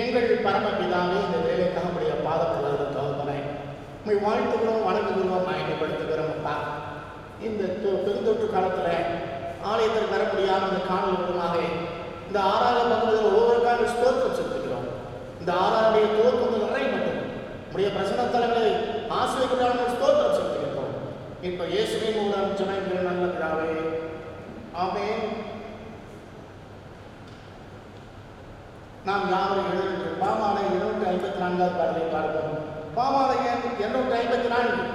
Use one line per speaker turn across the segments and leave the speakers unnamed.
எங்கள் பரமபிதாவே, இந்த வேலைக்காக உடைய பாதப்படுவதை தோல்பனை உண்மை வாழ்த்துக்கிறோம், வணங்குகிறோம், மயக்கப்படுத்துகிறோம். அப்பா, இந்த பெருந்தொற்று காலத்தில் ஆலயத்திற்கு வர முடியாமல் இந்த காணொலி மூலமாக இந்த ஆறாவது பகுதியில் ஒவ்வொருக்காக ஸ்தோத்திரம் செலுத்துகிறோம். இந்த ஆறாவுடைய துவக்கம் நிறை மட்டும் உடைய பிரசன்ன தலைவரை ஆசிரியர்களான ஸ்தோத்திரம் செலுத்துகிறோம். இப்போ இயேசுவின் மூலம் ஜெபங்கள் நல்ல பிதாவே, ஆமென். நாம் யாவரும் எழுந்து பாமாலை 254 பாடலை பார்ப்போம். பாமாலை 254.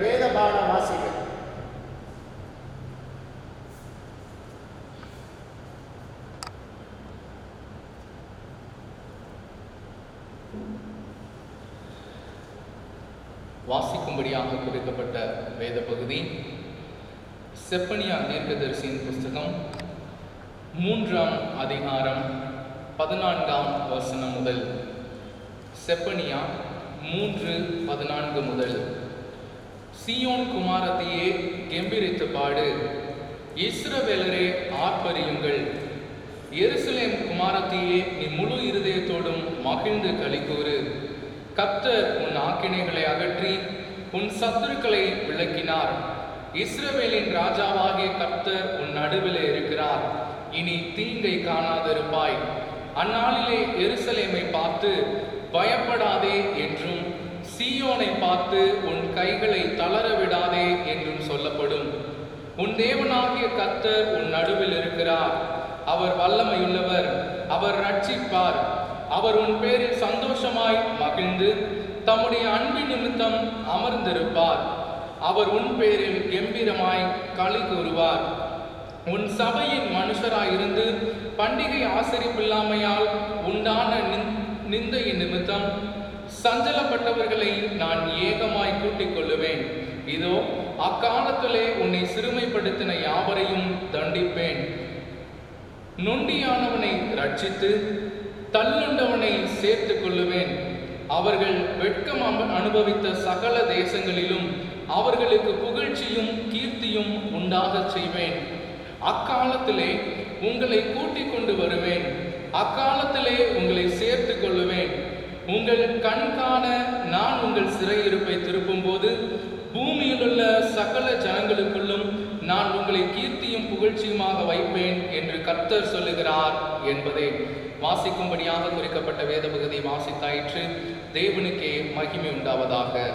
வேத பாட வாசிகள்.
வாசிக்கும்படியாக கொடுக்கப்பட்ட வேத பகுதி செப்பனியா தீர்க்கதரிசியின் புஸ்தகம் 3ஆம் அதிகாரம் 14ஆம் வசனம் முதல். செப்பனியா 3:14 முதல். சீயோன் குமாரத்தியே கெம்பீரித்து பாடு, இஸ்ரவேலரே ஆர்ப்பரியுங்கள். எருசலேம் குமாரத்தியே, நீ முழு இருதயத்தோடும் மகிழ்ந்து களிக்கூறு. கர்த்தர் உன் ஆக்கினைகளை அகற்றி உன் சத்துருக்களை விலக்கினார். இஸ்ரவேலின் ராஜாவாகிய கர்த்தர் உன் நடுவிலே இருக்கிறார். இனி தீங்கை காணாதிருப்பாய். அந்நாளிலே எருசலேமை பார்த்து பயப்படாதே என்றும், சீயோனை பார்த்து உன் கைகளை தளர விடாதே என்றும் சொல்லப்படும். உன் தேவனாகிய கர்த்தர் உன் நடுவில் இருக்கிறார். அவர் வல்லமையுள்ளவர், அவர் ரட்சிப்பார். அவர் உன் பேரில் சந்தோஷமாய் மகிழ்ந்து தம்முடைய அன்பின் நிமித்தம் அமர்ந்திருப்பார். அவர் உன் பேரில் கெம்பீரமாய் களி கூறுவார். உன் சபையின் மனுஷராயிருந்து பண்டிகை ஆசரிப்பில்லாமையால் உண்டான நிந்தையின் நிமித்தம் சஞ்சலப்பட்டவர்களை நான் ஏகமாய் கூட்டிக் கொள்ளுவேன். இதோ, அக்காலத்திலே உன்னை சிறுமைப்படுத்தின யாவரையும் தண்டிப்பேன். நொண்டியானவனை ரட்சித்து தள்ளுண்டவனை சேர்த்துக் கொள்ளுவேன். அவர்கள் வெட்கம் அனுபவித்த சகல தேசங்களிலும் அவர்களுக்கு புகழ்ச்சியும் கீர்த்தியும் உண்டாகச் செய்வேன். அக்காலத்திலே உங்களை கூட்டிக் கொண்டு வருவேன். அக்காலத்திலே உங்களை சேர்த்து கொள்ளுவேன். உங்கள் கண் காண நான் உங்கள் சிறையிருப்பை திருப்பும்போது பூமியில் உள்ள சகல ஜனங்களுக்குள்ளும் நான் உங்களை கீர்த்தியும் புகழ்ச்சியுமாக வைப்பேன் என்று கர்த்தர் சொல்லுகிறார் என்பதே வாசிக்கும்படியாக குறிக்கப்பட்ட வேத பகுதி வாசித்தாயிற்று. தேவனுக்கே மகிமை உண்டாவதாக.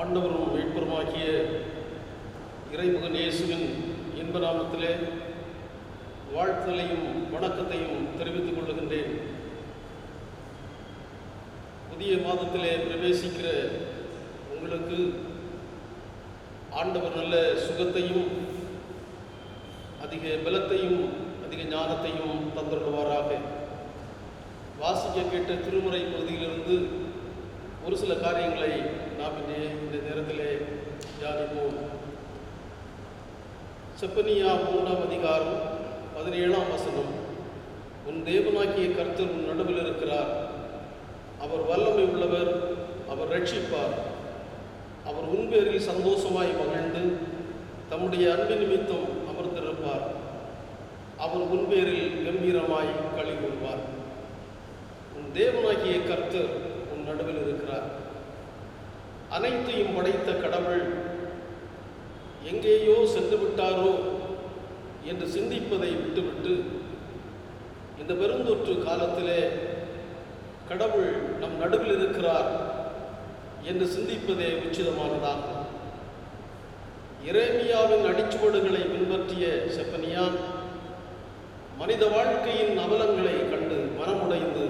ஆண்டவரும் மீட்பருமாகிய இறைமகன் இயேசுவின் இன்ப நாமத்திலே வாழ்த்தலையும் வணக்கத்தையும் தெரிவித்துக் கொள்ளுகின்றேன். புதிய மாதத்திலே பிரவேசிக்கிற உங்களுக்கு ஆண்டவர் நல்ல சுகத்தையும் அதிக பலத்தையும் அதிக ஞானத்தையும் தந்துள்ளுவாராக. வாசிக்க கேட்ட திருமுறை பகுதியிலிருந்து ஒரு சில காரியங்களை நாம் இந்த நேரத்திலே தியானிப்போம். செப்பனியா 3ஆம் அதிகாரம் 17ஆம் வசனம். உன் தேவனாகிய கர்த்தர் உன் நடுவில் இருக்கிறார். அவர் வல்லமை உள்ளவர், அவர் ரட்சிப்பார். அவர் உன்பேரில் சந்தோஷமாய் மகிழ்ந்து தம்முடைய அன்பின் நிமித்தம் அமர்ந்திருப்பார். அவர் உன்பேரில் கம்பீரமாய் களி கூறுவார். உன் தேவனாகிய கர்த்தர் உன் நடுவில் இருக்கிறார். அனைத்தையும் படைத்த கடவுள் எங்கேயோ சென்று விட்டாரோ என்று சிந்திப்பதை விட்டுவிட்டு இந்த பெருந்தொற்று காலத்திலே கடவுள் நம் நடுவில் இருக்கிறார் என்று சிந்திப்பதே உச்சிதமானதாகும். எரேமியாவின் அடிச்சுவடுகளை பின்பற்றிய செப்பனியா மனித வாழ்க்கையின் அவலங்களை கண்டு மனமுடைந்து,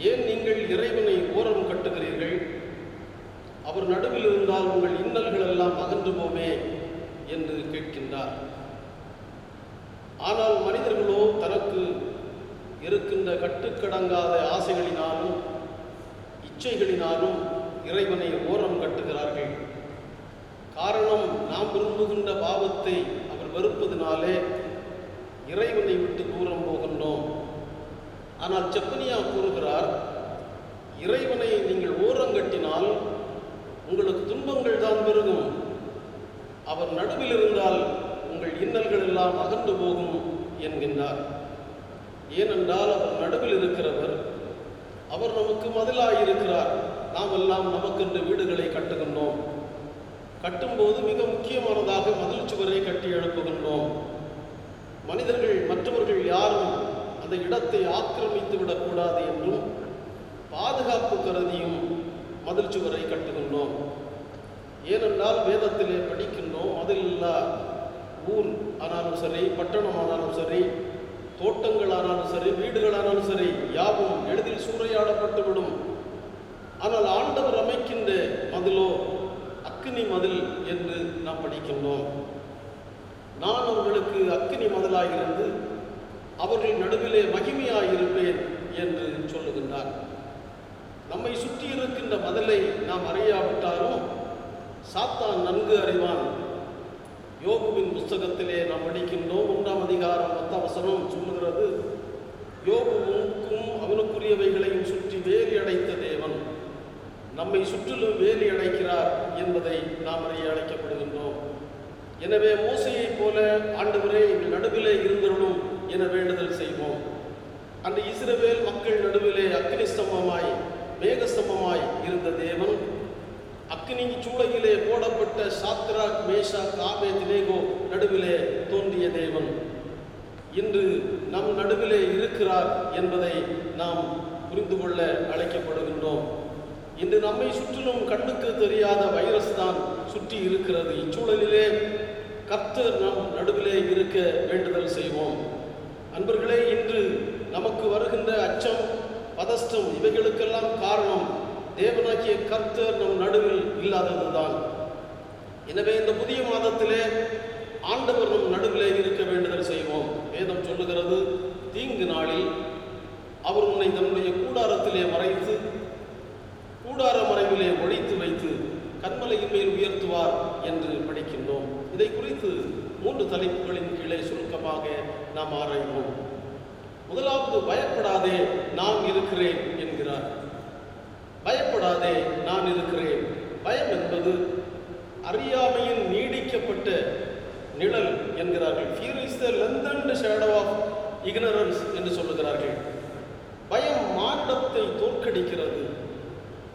ஏன் நீங்கள் இறைவனை ஓரம் கட்டுகிறீர்கள்? அவர் நடுவில் இருந்தால் உங்கள் இன்னல்கள் எல்லாம் அகன்று போமே என்று கேட்கின்றார். ஆனால் மனிதர்களோ தனக்கு இருக்கின்ற கட்டுக்கடங்காத ஆசைகளினாலும் இச்சைகளினாலும் இறைவனை ஓரம் கட்டுகிறார்கள். காரணம், நாம் விரும்புகின்ற பாவத்தை அவர் வெறுப்பதினாலே இறைவனை விட்டு தூரம் போகின்றோம். ஆனால் செப்பனியா கூறுகிறார், இறைவனை நீங்கள் ஓரங்கட்டினால் உங்களுக்கு துன்பங்கள் தான் பெருகும். அவர் நடுவில் இருந்தால் உங்கள் இன்னல்கள் எல்லாம் அகன்று போகும் என்கின்றார். ஏனென்றால் அவர் நடுவில் இருக்கிறவர், அவர் நமக்கு மதிலாயிருக்கிறார். நாம் எல்லாம் நமக்கென்று வீடுகளை கட்டுகின்றோம். கட்டும்போது மிக முக்கியமானதாக மதில் சுவரை கட்டி எழுப்புகின்றோம். மனிதர்கள் மற்றவர்கள் யாரும் அந்த இடத்தை ஆக்கிரமித்து விடக்கூடாது என்றும் பாதுகாப்பு கருதியும் மதில் சுவரை கட்டுகின்றோம். ஏனென்றால் வேதத்திலே படிக்கின்றோம், மதில் இல்லா ஊர் ஆனாலும் சரி, பட்டணமானாலும் சரி, தோட்டங்களானாலும் சரி, வீடுகளானாலும் சரி, யாவும் எளிதில் சூறையாடப்பட்டுவிடும். ஆனால் ஆண்டவர் அமைக்கின்ற மதிலோ அக்கினி மதில் என்று நாம் படிக்கின்றோம். நான் அவர்களுக்கு அக்கினி மதிலாயிருந்து அவர்கள் நடுவிலே மகிமையாயிருப்பேன் என்று சொல்லுகின்றார். நம்மை சுற்றி இருக்கின்ற மதிலை நாம் அறியாவிட்டாலும் சாத்தான் நன்கு அறிவான். யோபுவின் புஸ்தகத்திலே நாம் படிக்கின்றோம். 1ஆம் அதிகாரம் 10ஆம் வசனம் சொல்லுகிறது, யோபுவுக்கும் அவனுக்குரியவைகளையும் சுற்றி வேலி அடைத்த தேவன் நம்மை சுற்றிலும் வேலி அடைக்கிறார் என்பதை நாம் அறிய அழைக்கப்படுகின்றோம். எனவே மோசையைப் போல ஆண்டவரே எங்கள் நடுவிலே இருந்தவர்களும் என வேண்டுதல் செய்வோம். அந்த இஸ்ரவேல் மக்கள் நடுவிலே அக்கினி ஸ்தம்பமாய் மேகஸ்தம்பமாய் இருந்த தேவன், அக்கினி சூளையிலே போடப்பட்ட சாத்ராக் மேஷாக் ஆபேத்நேகோ நடுவிலே தோன்றிய தேவன் இன்று நம் நடுவிலே இருக்கிறார் என்பதை நாம் புரிந்து கொள்ள அழைக்கப்படுகின்றோம். இன்று நம்மை சுற்றிலும் கண்ணுக்கு தெரியாத வைரஸ் தான் சுற்றி இருக்கிறது. இச்சூழலிலே கர்த்தர் நம் நடுவிலே இருக்க வேண்டுதல் செய்வோம். அன்பர்களே, இன்று நமக்கு வருகின்ற அச்சம், பதஷ்டம், இவைகளுக்கெல்லாம் காரணம் தேவனாகிய கர்த்தர் நம் நடுவில் இல்லாததுதான். எனவே இந்த புதிய மாதத்திலே ஆண்டவர் நம் நடுவிலே இருக்க வேண்டுதல் செய்வோம். வேதம் சொல்லுகிறது, தீங்கு நாளில் அவர் உன்னை தன்னுடைய கூடாரத்திலே மறைத்து கூடார மறைவிலே ஒழித்து வைத்து கன்மலையின் மேல் உயர்த்துவார் என்று படிக்கின்றோம். இதை குறித்து 3 தலைப்புகளின் கீழே சுருக்கமாக நாம் ஆராய்வோம். முதலாவது, பயப்படாதே நான் இருக்கிறேன் என்கிறார். பயப்பட பயப்படாதே, நான் இருக்கிறேன். பயம் என்பது அறியாமையின் நீடிக்கப்பட்ட நிழல் என்கிறார்கள். Fear is the lengthened shadow of ignorance என்று சொல்லுகிறார்கள். பயம் மானிடத்தை தோற்கடிக்கிறது.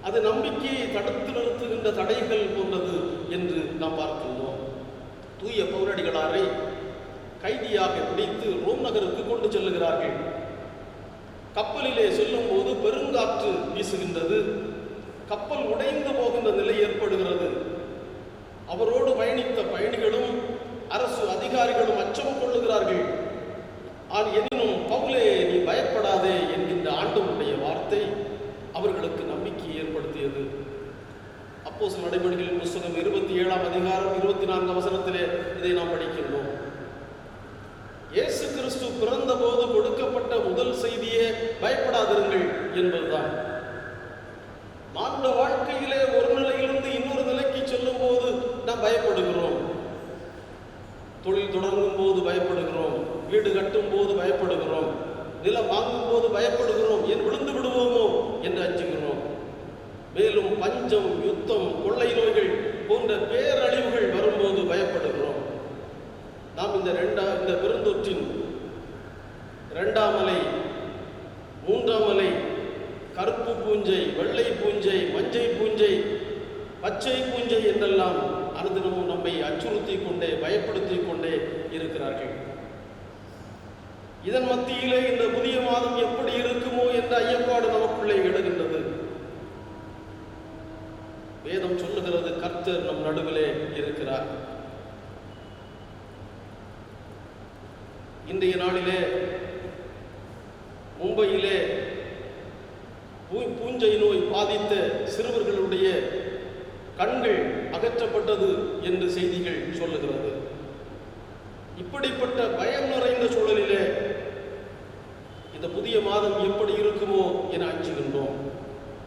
அது நம்பிக்கையை தடுத்து நிறுத்துகின்ற தடைகள் போன்றது என்று நாம் பார்க்கின்றோம். தூய பவுலடிகளாரை கைதியாக பிடித்து ரோம் நகருக்கு கொண்டு செல்லுகிறார்கள். கப்பலிலே செல்லும் போது பெருங்காற்று வீசுகின்றது. கப்பல் உடைந்து போகின்ற நிலை ஏற்படுகிறது. அவரோடு பயணித்த பயணிகளும் அரசு அதிகாரிகளும் அச்சம் கொள்ளுகிறார்கள். எனினும் பவுலே, நீ பயப்படாதே என்கின்ற ஆண்டவருடைய வார்த்தை அவர்களுக்கு நம்பிக்கையை ஏற்படுத்தியது. அப்போஸ்தலர் நடபடிகளின் புத்தகம் 27ஆம் அதிகாரம் 24ஆம் வசனத்திலே இதை நாம் படிக்கின்றோம். இயேசு கிறிஸ்து பிறந்த போது கொடுக்கப்பட்ட முதல் செய்தியே பயப்படாதிருங்கள் என்பதுதான். மானுட வாழ்க்கையிலே ஒரு நிலையிலிருந்து இன்னொரு நிலைக்கு செல்லும் போது நாம் பயப்படுகிறோம். தொழில் தொடங்கும் போது பயப்படுகிறோம், வீடு கட்டும் போது பயப்படுகிறோம், நிலம் வாங்கும் போது பயப்படுகிறோம், ஏன் விழுந்து விடுவோமோ என்று அஞ்சுகிறோம். மேலும் பஞ்சம், யுத்தம், கொள்ளை நோய்கள் போன்ற பேரழிவுகள் வரும்போது பயப்படுகிறோம். நாம் இந்த பெருந்தொற்றின் 2ஆம் அலை, 3ஆம் அலை, கருப்பு பூஞ்சை, வெள்ளை பூஞ்சை, மஞ்சை பூஞ்சை, பச்சை பூஞ்சை என்றெல்லாம் அனுதினமும் நம்மை அச்சுறுத்தி கொண்டே பயப்படுத்தி கொண்டே இருக்கிறார்கள். இதன் மத்தியிலே இந்த புதிய மாதம் எப்படி இருக்குமோ என்ற ஐயப்பாடு நமக்குள்ளே எழுகின்றது. வேதம் சொல்லுகிறது, கர்த்தர் நம் நடுவிலே இருக்கிறார். இன்றைய நாளிலே மும்பையிலே பூஞ்சை நோய் பாதித்த சிறுவர்களுடைய கண்கள் அகற்றப்பட்டது என்று செய்திகள் சொல்லுகிறது. இப்படிப்பட்ட பயம் நிறைந்த சூழலிலே இந்த புதிய மாதம் எப்படி இருக்குமோ என அஞ்சுகின்றோம்.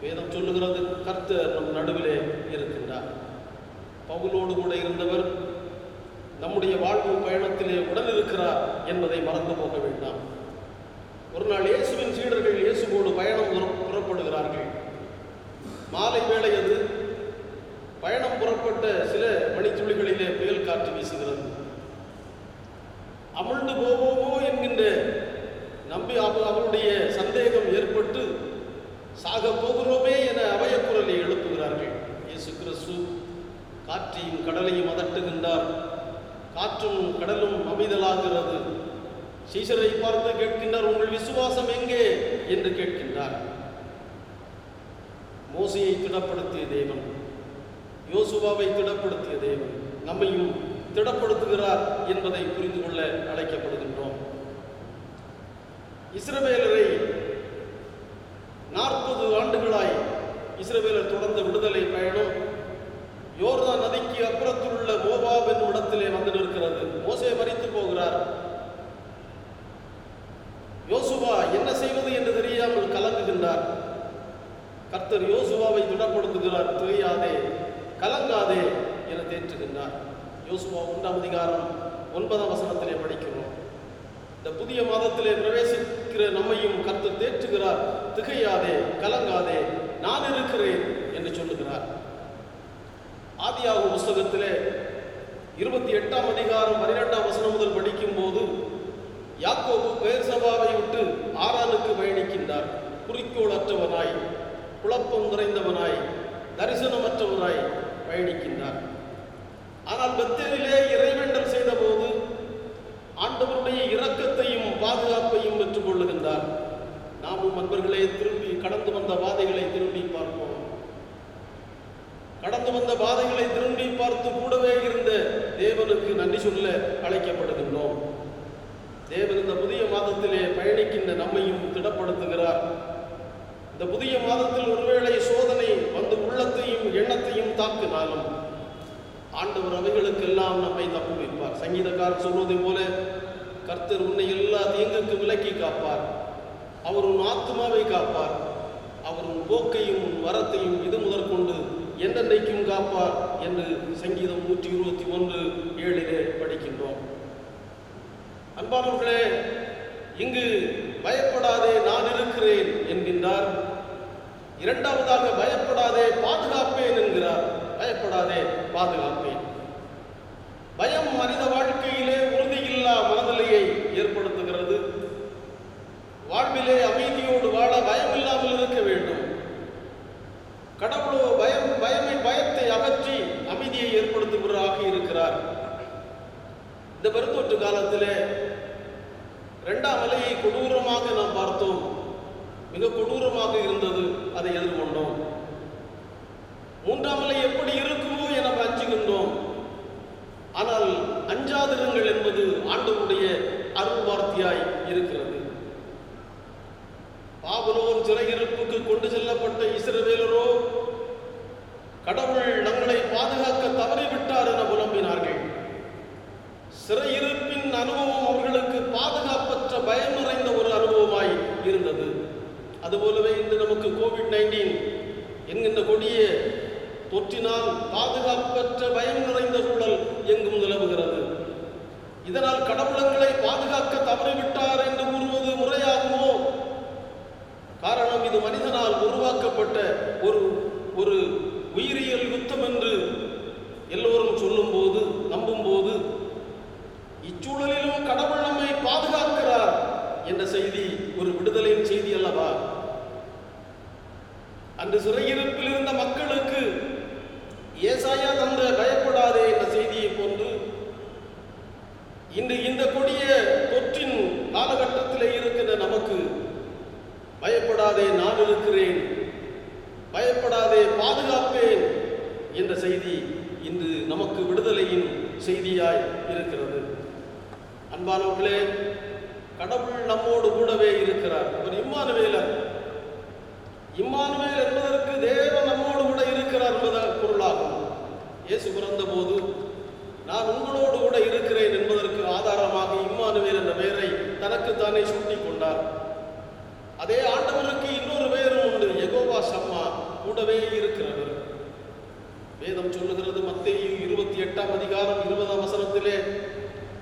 வேதம் சொல்லுகிறது, கர்த்தர் நம் நடுவிலே இருக்கின்றார். பவுலோடு கூட இருந்தவர் நம்முடைய வாழ்வு பயணத்திலே உடன் இருக்கிறார் என்பதை மறந்து போக வேண்டாம். ஒரு நாள் இயேசுவின் சீடர்கள் இயேசுவோடு பயணம் புறப்படுகிறார்கள். மாலை வேளை அது. பயணம் புறப்பட்ட சில மணித்துளிகளிலே புயல் காற்று வீசுகிறது. அமிழ்ந்து போவோமோ என்கின்ற அவருடைய சந்தேகம் ஏற்பட்டு சாக போகிறோமே என அபயக்குரலை எழுப்புகிறார்கள். இயேசு கிறிஸ்து காற்றையும் கடலையும் அதட்டுகின்றார். காற்றும் கடலும் அமைதலாகிறது. சீஷரை பார்த்து கேட்கின்றார், உங்கள் விசுவாசம் எங்கே என்று கேட்கின்றார். மோசேயை திடப்படுத்திய தேவன், யோசுவாவை திடப்படுத்திய தேவன் நம்மையும் திடப்படுத்துகிறார் என்பதை புரிந்து கொள்ள அழைக்கப்படுகின்றோம். இஸ்ரவேலரை 40 ஆண்டுகளாய் இஸ்ரவேலர் தொடர்ந்த விடுதலை பயணம் யோர்தான் நதிக்கு அப்புறத்தில் உள்ள மோவாப் என்னும் இடத்திலே வந்து நிற்கிறது. மோசே மரித்து போகிறார். யோசுவா என்ன செய்வது என்று தெரியாமல் கலங்குகின்றார். கர்த்தர் யோசுவாவை திடப்படுத்துகிறார். திகையாதே, கலங்காதே என தேற்றுகின்றார். யோசுவா 1ஆம் அதிகாரம் 9ஆம் வசனத்திலே படிக்கிறோம். இந்த புதிய மாதத்திலே பிரவேசிக்கிற நம்மையும் கர்த்தர் தேற்றுகிறார். திகையாதே, கலங்காதே, நான் இருக்கிறேன் என்று சொல்லுகிறார். ஆதியாகம புஸ்தகத்திலே 28ஆம் அதிகாரம் 12ஆம் வசனம் முதல் படிக்கும் போது யாக்கோபு பெயர்சபாவை விட்டு ஆரானுக்கு பயணிக்கின்றார். குறிக்கோளற்றவனாய், குழப்பம் நிறைந்தவனாய், தரிசனமற்றவனாய் பயணிக்கின்றார். ஆனால் பெத்தேலிலே இறைவேண்டல் செய்த போது ஆண்டவருடைய இரக்கத்தையும் பாதுகாப்பையும் பெற்றுக் கொள்ளுகின்றார். நாமும் நண்பர்களே திரும்பி கடந்து வந்த பாதைகளை திரும்பி பார்ப்போம். கடந்து வந்த பாதைகளை திரும்பி பார்த்து கூடவே இருந்த தேவனுக்கு நன்றி சொல்ல அழைக்கப்படுகின்றோம். தேவன் இந்த புதிய மாதத்திலே பயணிக்கின்ற நம்மையும் திடப்படுத்துகிறார். இந்த புதிய மாதத்தில் ஒருவேளை சோதனை வந்து உள்ளத்தையும் எண்ணத்தையும் தாக்கினாலும் ஆண்டவர் அவைகளுக்கெல்லாம் நம்மை தப்புவிப்பார். சங்கீதக்காரர் சொல்வதை போல, கர்த்தர் உன்னை எல்லா தீங்குக்கு விலக்கி காப்பார். அவர் உன் ஆத்துமாவை காப்பார். அவர் உன் போக்கையும் உன் வரத்தையும் இது முதற்கொண்டு என்றென்றைக்கும் காப்பார் என்று சங்கீதம் 121:7 படிக்கின்றோம். இரண்டாவதாக பயப்படாதே பாதுகாப்பேன் என்கிறார். பயப்படாதே பாதுகாப்பேன். பயம் மனித வாழ்க்கையிலே உறுதியில்லா மனநிலையை ஏற்படுத்துகிறது. வாழ்விலே அமைதியோடு வாழ பயம் இல்லாமல் இருக்க வேண்டும். கடவுளோ பயத்தை அகற்றி அமைதியை ஏற்படுத்துபவராக இருக்கிறார். இந்த பெருந்தொற்று காலத்திலே 2ஆம் அலையை கொடூரமாக நாம் பார்த்தோம். மிக கொடூரமாக இருந்தது. அதை எதிர்கொண்டோம். 3ஆம் அலை எப்படி இருக்குமோ என அஞ்சுகின்றோம். ஆனால் அஞ்சாதிருங்கள் என்பது ஆண்டவருடைய அருள் வார்த்தையாய் இருக்கிறது. பாபிலோன் சிறையிருப்புக்கு கொண்டு செல்லப்பட்ட இஸ்ரவேலரோ கடவுள் தங்களை பாதுகாக்க தவறிவிட்டார் என புலம்பினார்கள். சிறையிருப்பின் அனுபவம் அவர்களுக்கு பாதுகாப்பற்ற பயம் நிறைந்த ஒரு அனுபவமாய் இருந்தது. அதுபோலவே இன்று நமக்கு கோவிட்-19 என்கின்ற கொடிய தொற்றினால் பாதுகாப்பற்ற பயம் நிறைந்த சூழல் எங்கும் நிலவுகிறது. இதனால் கடவுளங்களை பாதுகாக்க தவறிவிட்டார் என்று கூறுவது முறையாகுமோ? காரணம், இது மனிதனால் உருவாக்கப்பட்ட ஒரு உயிரியல் யுத்தம் என்று எல்லோரும் சொல்லும் போது, நம்பும் போது, இச்சூழலிலும் கடவுள் நம்மை பாதுகாக்கிறார் என்ற செய்தி ஒரு விடுதலையின் செய்தி அல்லவா? அன்று சிறையிருப்பில் இருந்த மக்களுக்கு ஏசாயா தந்த பயப்படாதே என்ற செய்தியை போன்று இன்று இந்த கொடிய தொற்றின் காலகட்டத்திலே இருக்கின்ற நமக்கு பயப்படாதே நான் இருக்கிறேன், பயப்படாதே பாதுகாப்பேன் என்ற செய்தி இன்று நமக்கு விடுதலையின் செய்தியாய் இருக்கிறது. அன்பானவர்களே, கடவுள் நம்மோடு கூடவே இருக்கிறார். அவர் இம்மானுவேலர். இம்மானுவேல் என்பதற்கு தேவன் நம்மோடு கூட இருக்கிறார் என்பது பொருளாகும். இயேசு பிறந்த போது நான் உங்களோடு கூட இருக்கிறேன் என்பதற்கு ஆதாரமாக இம்மானுவேல் என்ற பெயரை தனக்குத்தானே சூட்டிக் கொண்டார். அதே ஆண்டவருக்கு இன்னொரு பெயரும் உண்டு, யெகோவா ஷம்மா, கூடவே இருக்கிறவர். வேதம் சொல்லுகிறது, மத்தேயு 28ஆம் அதிகாரம் 20ஆம் வசனத்திலே,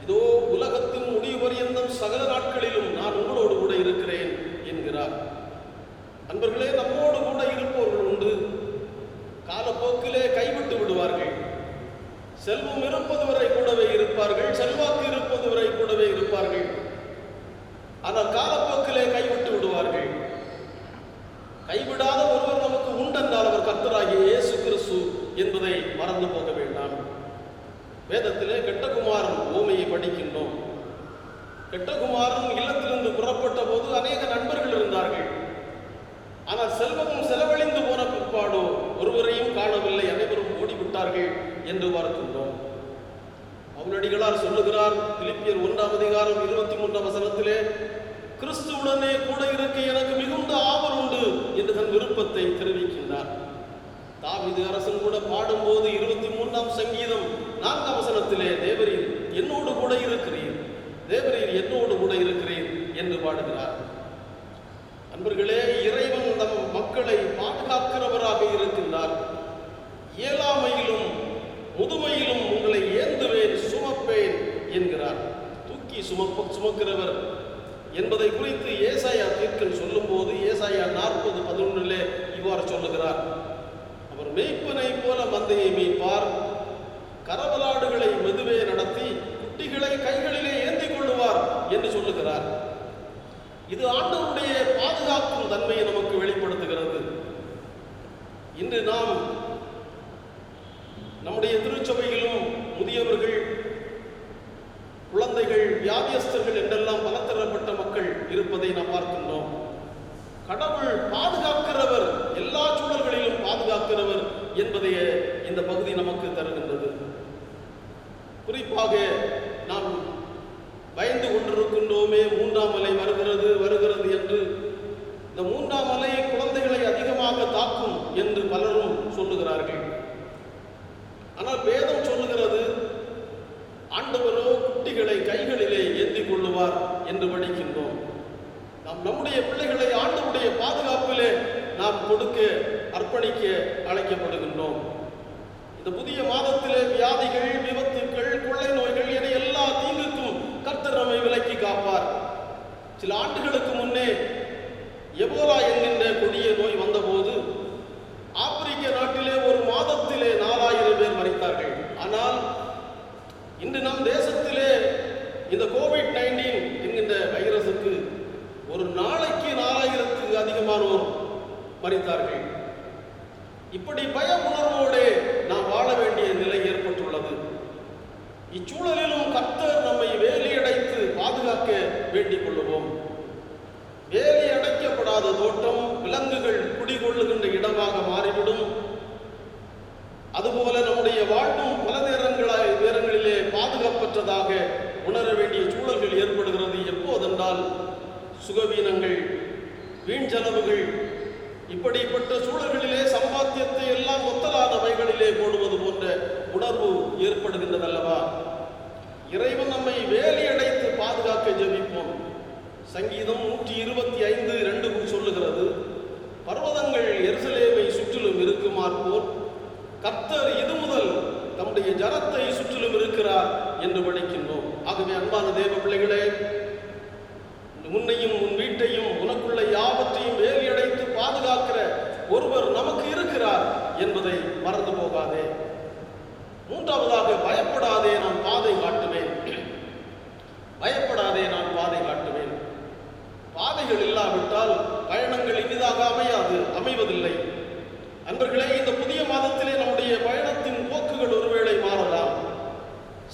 இதோ உலகத்தின் முடிவு பரியந்தம் சகல நாட்களிலும் நான் உங்களோடு கூட இருக்கிறேன் என்கிறார். அன்பர்களே, நம்மோடு கூட இருப்பவர்கள் உண்டு. காலப்போக்கிலே கைவிட்டு விடுவார்கள். செல்வம் இருப்பது வரை கூடவே இருப்பார்கள், செல்வாக்கு இருப்பது வரை கூடவே இருப்பார்கள். ஆனால் காலப்போக்கிலே கைவிட்டு விடுவார்கள். கைவிடாத ஒருவர் நமக்கு உண்டென்றால் அவர் கர்த்தராகிய இயேசு கிறிஸ்து என்பதை மறந்து போக வேண்டாம். வேதத்திலே கெட்டகுமாரன் ஓமையை படிக்கின்றோம். கெட்டகுமாரன் இல்லத்திலிருந்து புறப்பட்ட போது அநேக நண்பர்கள் இருந்தார்கள். ஆனால் செல்வமும் செலவழிந்து போன பிற்பாடோ ஒருவரையும் காணவில்லை, அனைவரும் ஓடிவிட்டார்கள் என்று பார்க்கின்றோம். பவுலடிகளார் சொல்லுகிறார், பிலிப்பியர் 1ஆம் அதிகாரம் 23ஆம் வசனத்திலே, கிறிஸ்துவுடனே கூட இருக்க எனக்கு மிகுந்த ஆவல் உண்டு என்று தன் விருப்பத்தை தெரிவிக்கின்றார். தாவீது அரசன் கூட பாடும்போது 23ஆம் சங்கீதம் 4ஆம் வசனத்திலே, தேவரீர் என்னோடு கூட இருக்கிறீர், தேவரீர் என்னோடு கூட இருக்கிறீர் என்று பாடுகிறார். அன்பர்களே, இறைவன் நம் மக்களை பாதுகாக்கிறவராக இருக்கின்றார். இயலாமையிலும் முதுமையிலும் உங்களை ஏந்துவேன், சுமப்பேன் என்கிறார். தூக்கி சுமக்கிறவர் என்பதை குறித்து ஏசாயா தீர்க்கன் சொல்லும் போது ஏசாயா 40:11 இவ்வாறு சொல்லுகிறார், அவர் மேய்ப்பனை போல மந்தையை மேய்ப்பார், கரவலாடுகளை மெதுவே நடத்தி குட்டிகளை கைகளிலே ஏந்தி கொள்ளுவார் என்று சொல்லுகிறார். இது ஆண்டவருடைய பாதுகாக்கும் தன்மையை நமக்கு வெளிப்படுத்துகிறது. இன்று நாம் நம்முடைய திருச்சபையிலும் முதியவர்கள், குழந்தைகள், வியாதியஸ்தர்கள் என்றெல்லாம் பலதரப்பட்ட மக்கள் இருப்பதை நாம் பார்க்கின்றோம். கடவுள் பாதுகாக்கிறவர், எல்லா சூழல்களிலும் பாதுகாக்கிறவர் என்பதையே இந்த பகுதி நமக்கு தருகின்றது. குறிப்பாக நாம் பயந்து கொண்டிருக்கின்றோமே, 3ஆம் அலை வருகிறது என்று. இந்த 3ஆம் அலை குழந்தைகளை அதிகமாக தாக்கும் என்று பலரும் சொல்லுகிறார்கள். ஆனால் வேதம் சொல்லுகிறது, ஆண்டவரோ குட்டிகளை கைகளிலே ஏந்தி கொள்ளுவார் என்று படிக்கின்றோம். நாம் நம்முடைய பிள்ளைகளை ஆண்டவருடைய பாதுகாப்பிலே நாம் கொடுக்க, அர்ப்பணிக்க அழைக்கப்படுகின்றோம். இந்த புதிய மாதத்திலே வியாதிகள், விபத்துக்கள், கொள்ளை நோய்கள் என எல்லா தீங்குக்கும் கர்த்தர் நம்மை விலக்கி காப்பார். சில ஆண்டுகளுக்கு முன்னே எபோலா என்கின்ற கொடிய நோய் வந்தபோது மரித்தார்கள். இப்படி பய உணர்வோடு நாம் வாழ வேண்டிய நிலை ஏற்பட்டுள்ளது. இச்சூழலிலும் கர்த்தர் நம்மை வேலியடைத்து பாதுகாக்க வேண்டிக் கொள்ளுவோம். வேலி அடைக்கப்படாத தோட்டம் விலங்குகள் குடிகொள்ளுகின்ற இடமாக மாறிவிடும். அதுபோல நம்முடைய வாழ்வும் பல நேரங்களிலே பாதுகாப்பற்றதாக உணர வேண்டிய சூழல்கள் ஏற்படுகிறது. எப்போதென்றால் சுகவீனங்கள், வீண் செலவுகள், இப்படிப்பட்ட சூழல்களிலே சம்பாத்தியத்தை எல்லாம் ஒத்தலானவைகளிலே போடுவது போன்ற உணர்வு ஏற்படுகின்றதல்லவா? இறைவன் நம்மை வேலி அடைத்து பாதுகாக்க ஜெபிப்போம். சங்கீதம் 125:2 சொல்லுகிறது, பர்வதங்கள் எருசலேமை சுற்றிலும் இருக்குமாற் போல் கர்த்தர் இது முதல் தம்முடைய ஜனத்தை சுற்றிலும் இருக்கிறார் என்று படிக்கின்றோம். ஆகவே அன்பான தேவ பிள்ளைகளே, உன்னையும் உன் வீட்டையும் உனக்குள்ள யாவற்றையும் வேலியடைத்து பாதுகாக்கிற ஒருவர் நமக்கு இருக்கிறார் என்பதை மறந்து போகாதே. மூன்றாவதாக, பயப்படாதே, நான் பாதை காட்டுவேன். பயப்படாதே, நான் பாதை காட்டுவேன். பாதைகள் இல்லாவிட்டால் பயணங்கள் இனிதாக அமைவதில்லை. அன்பர்களே, இந்த புதிய மாதத்திலே நம்முடைய பயணத்தின் போக்குகள் ஒருவேளை மாறலாம்.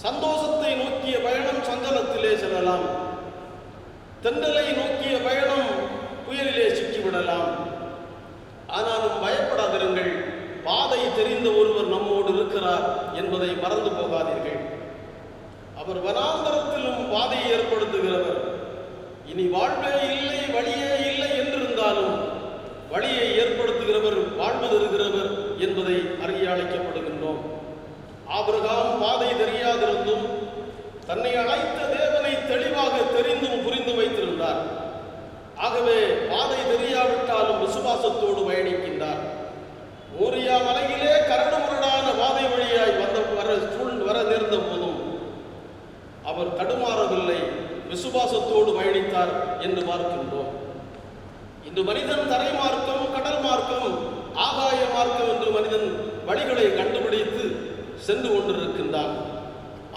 சந்தோஷத்தை நோக்கிய பயணம் சஞ்சலத்திலே செல்லலாம். தென்றலை நோக்கிய பயணம் புயலிலே சிக்கிவிடலாம். ஆனாலும் பயப்படாதிருங்கள். பாதை தெரிந்த ஒருவர் நம்மோடு இருக்கிறார் என்பதை மறந்து போகாதீர்கள். அவர் வனாந்தரத்திலும் பாதையை ஏற்படுத்துகிறவர். இனி வாழ்வே இல்லை, வழியே இல்லை என்றிருந்தாலும் வழியை ஏற்படுத்துகிறவர், வாழ்வு தருகிறவர் என்பதை அறிய அழைக்கப்படுகின்றோம். ஆபிரகாம் பாதை தெரியாதிருந்தும் தன்னை அழைத்த தேவனை தெளிவாக தெரிந்தும் புரிந்து வைத்திருந்தார். ஆகவே பாதை தெரியாவிட்டாலும் விசுவாசத்தோடு பயணிக்கின்றார். மோரியா மலையிலே கரடுமுரடான பாதை வழியாய் வர நேர்ந்த போதும் அவர் தடுமாறவில்லை, விசுவாசத்தோடு பயணித்தார் என்று பார்க்கின்றோம். இன்று மனிதன் தரை மார்க்கம், கடல் மார்க்கம், ஆகாய மார்க்கம் என்று மனிதன் வழிகளை கண்டுபிடித்து சென்று கொண்டிருக்கின்றான்.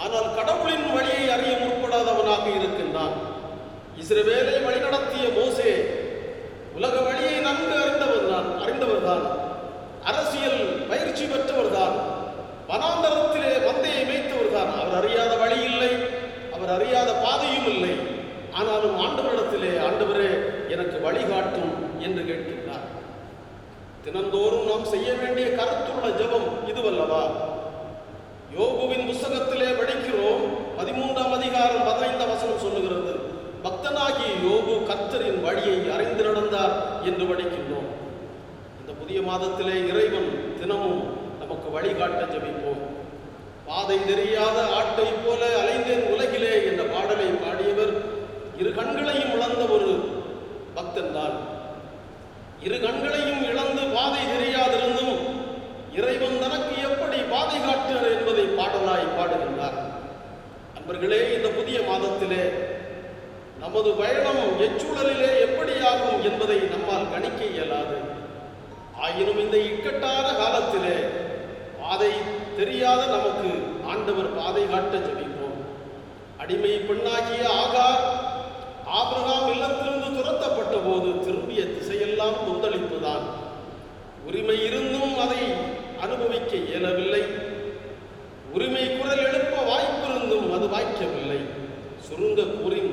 ஆனால் கடவுளின் வழியை அறிய முற்படாதவனாக இருக்கின்றான். இஸ்ரவேலை வழிநடத்திய மோசே உலக வழியை நன்கு அறிந்தவர்தான். அரசியல் பயிற்சி பெற்றவர்தான். வனாந்தரத்திலே மந்தையை மேய்த்தவர்தான். அவர் அறியாத வழி இல்லை, அவர் அறியாத பாதையும் இல்லை. ஆனாலும் ஆண்டவரிடத்திலே, ஆண்டவரே எனக்கு வழிகாட்டும் என்று கேட்கின்றார். தினந்தோறும் நாம் செய்ய வேண்டிய கருத்துள்ள ஜெபம் இதுவல்லவா? யோபுவின் புத்தகத்திலே படிக்கிறோம். 13:15 சொல்லுகிறது, பக்தனாகிய யோபு கர்த்தரின் வழியை அறிந்து நடந்தார் என்று படிக்கின்றோம். இந்த புதிய மாதத்திலே இறைவன் தினமும் நமக்கு வழிகாட்ட ஜெபிப்போம். பாதை தெரியாத ஆட்டை போல அலைந்தேன் உலகிலே என்ற பாடலை பாடியவர் இரு கண்களையும் இழந்த ஒரு பக்தன் தான். இரு கண்களையும் இழந்து பாதை தெரியாதிருந்தும் இறைவன் தனக்கு எப்படி பாதை காட்டுகிறார் என்பதை பாடலாய் பாடுகின்றார். அன்பர்களே, இந்த புதிய மாதத்திலே நமது பயணம் எச்சூழலிலே எப்படியாகும் என்பதை நம்மால் கணிக்க இயலாது. ஆயினும் இந்த இக்கட்டான காலத்திலே பாதை தெரியாத நமக்கு ஆண்டவர் பாதை காட்ட ஜெபிப்போம். அடிமை பெண்ணாகிய ஆகார் ஆபிரகாம் இல்லத்திலிருந்து துரத்தப்பட்ட போது திரும்பிய திசையெல்லாம் கொந்தளிப்புதான். உரிமை இருந்தும் அதை அனுபவிக்க இயலவில்லை. உரிமை குரல் எழுப்ப வாய்ப்பிருந்தும் அது வாய்க்கவில்லை. சுருங்க கூறின்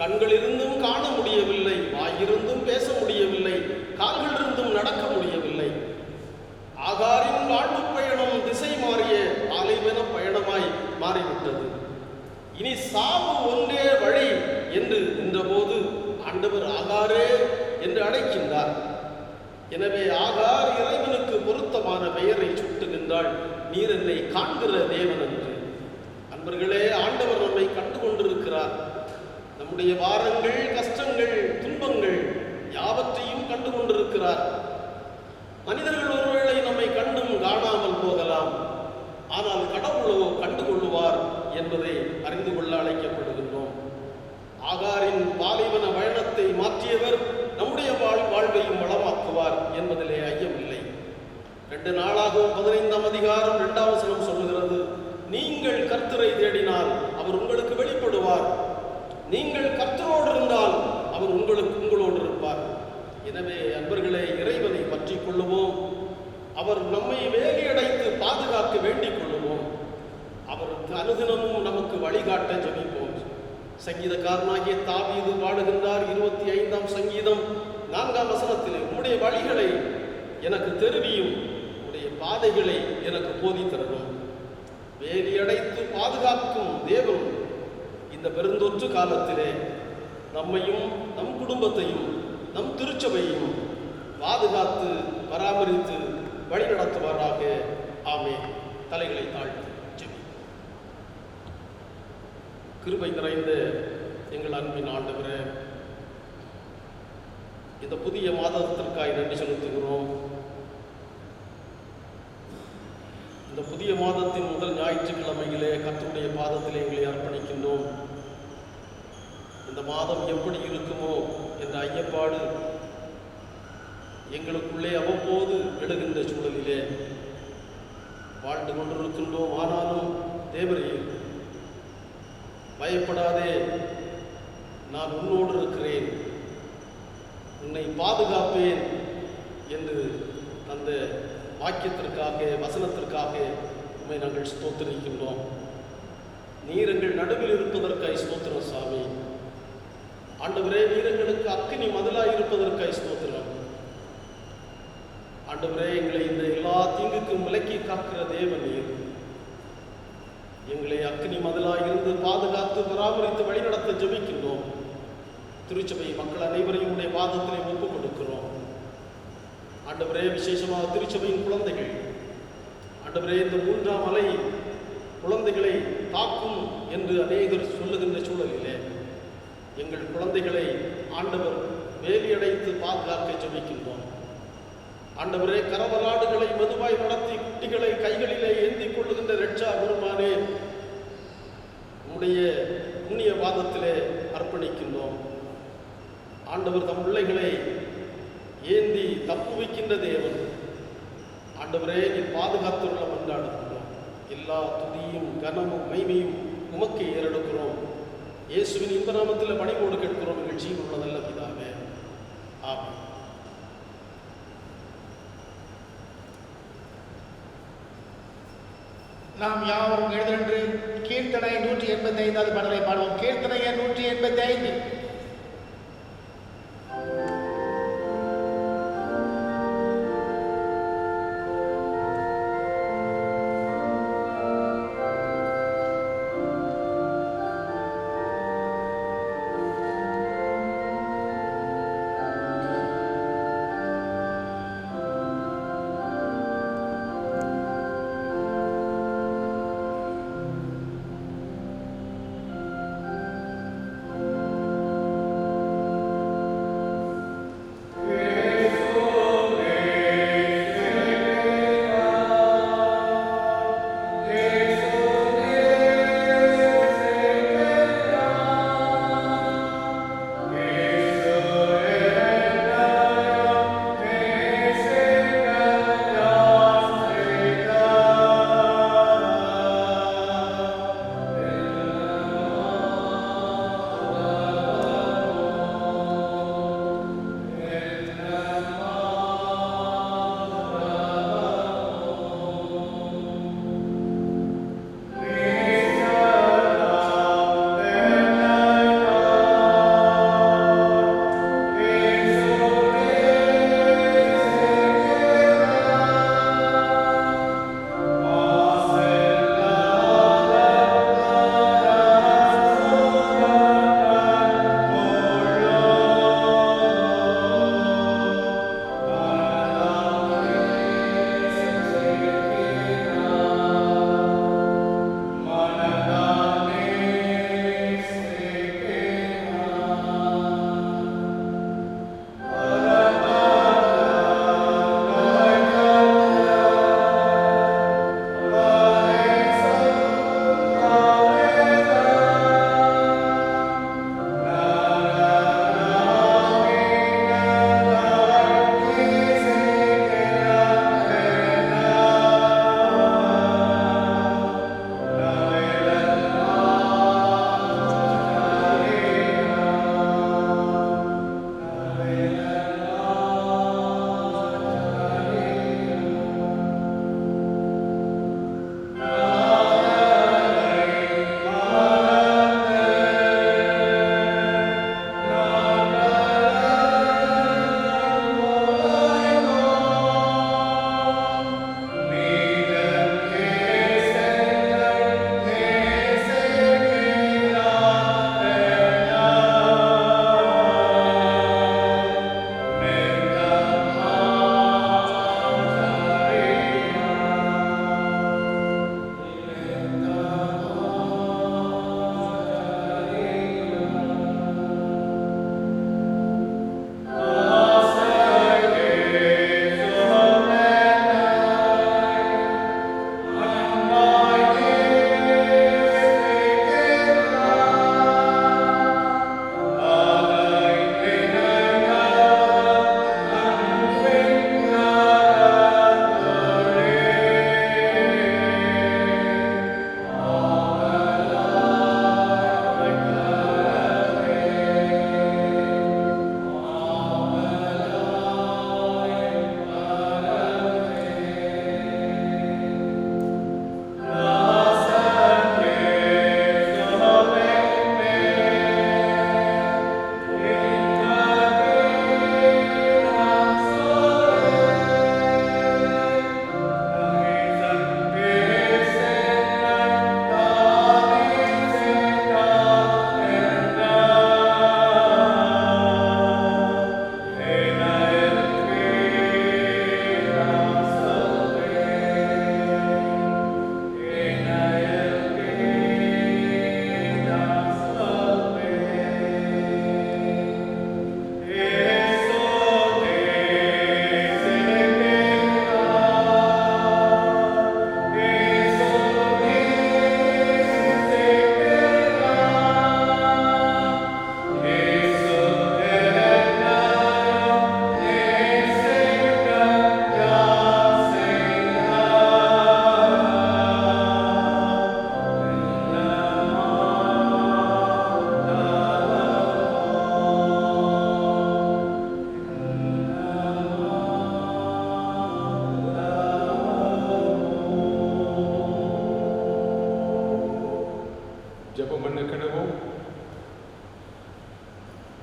கண்கள் இருந்தும் காண முடியவில்லை, வாயிருந்தும் பேச முடியவில்லை, கால்கள் இருந்தும் நடக்க முடியவில்லை. ஆகாரின் வாழ்வு பயணம் திசை மாறிய பாலைவன பயணமாய் மாறிவிட்டது. இனி சாவு ஒன்றே வழி என்று நின்றபோது ஆண்டவர் ஆகாரே என்று அழைக்கின்றார். எனவே ஆகார் இறைவனுக்கு பொருத்தமான பெயரை சுட்டுகின்றாள், நீர் என்னை காண்கிற தேவன் என்று. அன்பர்களே, ஆண்டவர் நம்மை கண்டு கொண்டிருக்கிறார். நம்முடைய வாரங்கள், கஷ்டங்கள், துன்பங்கள் யாவற்றையும் கண்டு கொண்டிருக்கிறார். மனிதர்கள் ஒருவேளை நம்மை கண்டும் காணாமல் போகலாம், ஆனால் கடவுளோ கண்டுகொள்ளுவார் என்பதை அறிந்து கொள்ள அழைக்கப்படுகின்றோம். ஆகாரின் பாலைவன பயணத்தை மாற்றியவர் நம்முடைய வாழ்வையும் வளமாக்குவார் என்பதிலே ஐயமில்லை. 2 நாளாகவும் 15:2 சொல்லுகிறது, நீங்கள் கர்த்தரை தேடினால் அவர் உங்களுக்கு வெளிப்படுவார். நீங்கள் கர்த்தரோடு இருந்தால் அவர் உங்களோடு இருப்பார். எனவே அன்பர்களே, இறைவனை பற்றிக் கொள்ளுவோம். அவர் நம்மை வேலியடைத்து பாதுகாக்க வேண்டிக் கொள்ளுவோம். அவருக்கு அனுதினமும் நமக்கு வழிகாட்ட ஜெபிப்போம். சங்கீதக்காரனாகிய தாவீது பாடுகின்றார் 25ஆம் சங்கீதம் 4ஆம் வசனத்திலே, உம்முடைய வழிகளை எனக்கு தெரிவியும், உம்முடைய பாதைகளை எனக்கு போதித்தரணும். வேலியடைத்து பாதுகாக்கும் தேவன் இந்த பெருந்தொற்று காலத்திலே நம்மையும் நம் குடும்பத்தையும் நம் திருச்சபையும் பாதுகாத்து பராமரித்து வழிநடத்துவாராக. ஆமென். தலைகளை தாழ்த்தி ஜெபி. கிருபை நிறைந்த எங்கள் அன்பின் ஆண்டவரே, இந்த புதிய மாதத்திற்காக நன்றி செலுத்துகிறோம். இந்த புதிய மாதத்தின் முதல் ஞாயிற்றுக்கிழமையிலே கர்த்தருடைய பாதத்திலே எங்களை அர்ப்பணிக்கின்றோம். இந்த மாதம் எப்படி இருக்குமோ என்ற ஐயப்பாடு எங்களுக்குள்ளே அவ்வப்போது எழுகின்ற சூழலிலே வாழ்ந்து கொண்டிருக்கின்றோம். ஆனாலும் தேவரே, பயப்படாதே, நான் உன்னோடு இருக்கிறேன், உன்னை பாதுகாப்பேன் என்று அந்த வாக்கியத்திற்காக வசனத்திற்காக உம்மை நாங்கள் ஸ்தோத்திரிக்கின்றோம். நீர் எங்கள் நடுவில் இருப்பதற்காய் ஸ்தோத்திரம் சாமி. ஆண்டவரே, நீர் எங்களுக்கு அக்கினி மதிலாய் இருப்பதற்காய் ஸ்தோத்திரம். ஆண்டவரே, எங்களை இந்த எல்லா தீங்குக்கும் விலக்கி காக்கிற தேவன் நீர். எங்களை அக்கினி மதிலாய் இருந்து பாதுகாத்து பராமரித்து வழிநடத்த ஜெபிக்கின்றோம். திருச்சபை மக்கள் அனைவரையும் உடைய பாதத்திலே ஒப்புக் கொடுக்கிறோம். ஆண்டவரே, விசேஷமாக திருச்சபையின் குழந்தைகள், ஆண்டவரே, இந்த 3ஆம் அலை குழந்தைகளை தாக்கும் என்று அநேகர் சொல்லுகின்ற சூழலிலே எங்கள் குழந்தைகளை ஆண்டவர் வேலியடைத்து பாதுகாக்க ஜெபிக்கின்றோம். ஆண்டவரே, கரவலாடுகளை மெதுவாய் நடத்தி குட்டிகளை கைகளிலே ஏந்திக் கொள்ளுகின்ற ரட்சா பெருமானே, உம்முடைய புண்ணிய பாதத்திலே அர்ப்பணிக்கின்றோம். ஆண்டவர் தம் பிள்ளைகளை ஏந்தி தப்புவிக்கின்ற தேவன். ஆண்டவரே, நீர் பாதுகாத்துள்ள மன்றாடுகின்றோம். எல்லா துதியும் கனமும் மைமையும் உமக்கு ஏறெடுக்கிறோம். இயேசுவின் இன்ப நாமத்தில் பணிவோடு கேட்கிறோம் எங்கள் ஜீவனுள்ள நல்ல பிதாவே. ஆமென்.
நாம் யாவரும் எழுதென்று கீர்த்தனை 185வது பாடலை பாடுவோம். கீர்த்தனை 185.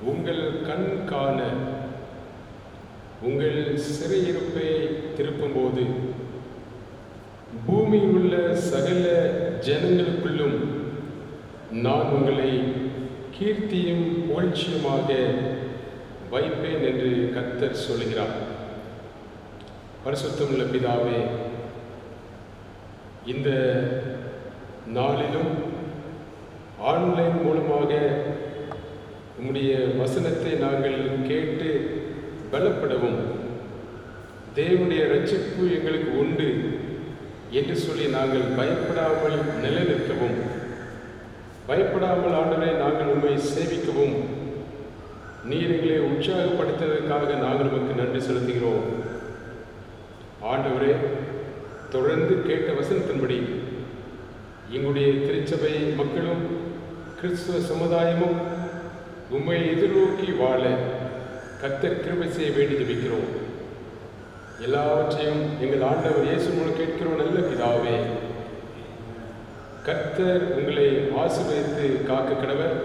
உங்கள் கண் காண உங்கள் சிறையிருப்பை திருப்பும்போது பூமியில் உள்ள சகல ஜனங்களுக்குள்ளும் நான் உங்களை கீர்த்தியும் புகழ்ச்சியுமாக வைப்பேன் என்று கர்த்தர் சொல்கிறார். பரிசுத்தமுள்ள பிதாவே, இந்த நாளிலும் ஆன்லைன் மூலமாக உம்முடைய வசனத்தை நாங்கள் கேட்டு பலப்படவும், தேவனுடைய இரட்சிப்பு எங்களுக்கு உண்டு என்று சொல்லி நாங்கள் பயப்படாமல் நிலைநிற்கவும், பயப்படாமல் ஆண்டவரை நாங்கள் உம்மை சேவிக்கவும் நீர் எங்களை உற்சாகப்படுத்துவதற்காக நாங்கள் உமக்கு நன்றி செலுத்துகிறோம். ஆண்டவரே, தொடர்ந்து கேட்ட வசனத்தின்படி எங்களுடைய திருச்சபை மக்களும் கிறிஸ்துவ சமுதாயமும் உம்மை எதிர்நோக்கி வாழ கர்த்தர் கிருபை செய்ய வேண்டி ஜெபிக்கிறோம். எல்லாவற்றையும் எங்கள் ஆண்டவர் இயேசு மூலம் கேட்கிறோம் நல்ல பிதாவே. கர்த்தர் உங்களை ஆசீர்வதித்து காக்க கடவர்.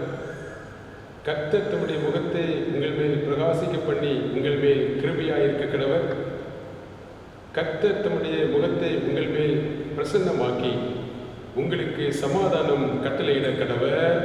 கர்த்தர் தம்முடைய முகத்தை உங்கள் மேல் பிரகாசிக்க பண்ணி உங்கள் மேல் கிருபையாயிருக்க கடவர். கர்த்தர் தம்முடைய முகத்தை உங்கள் மேல் பிரசன்னமாக்கி உங்களுக்கு சமாதானம் கட்டளையிட கடவர்.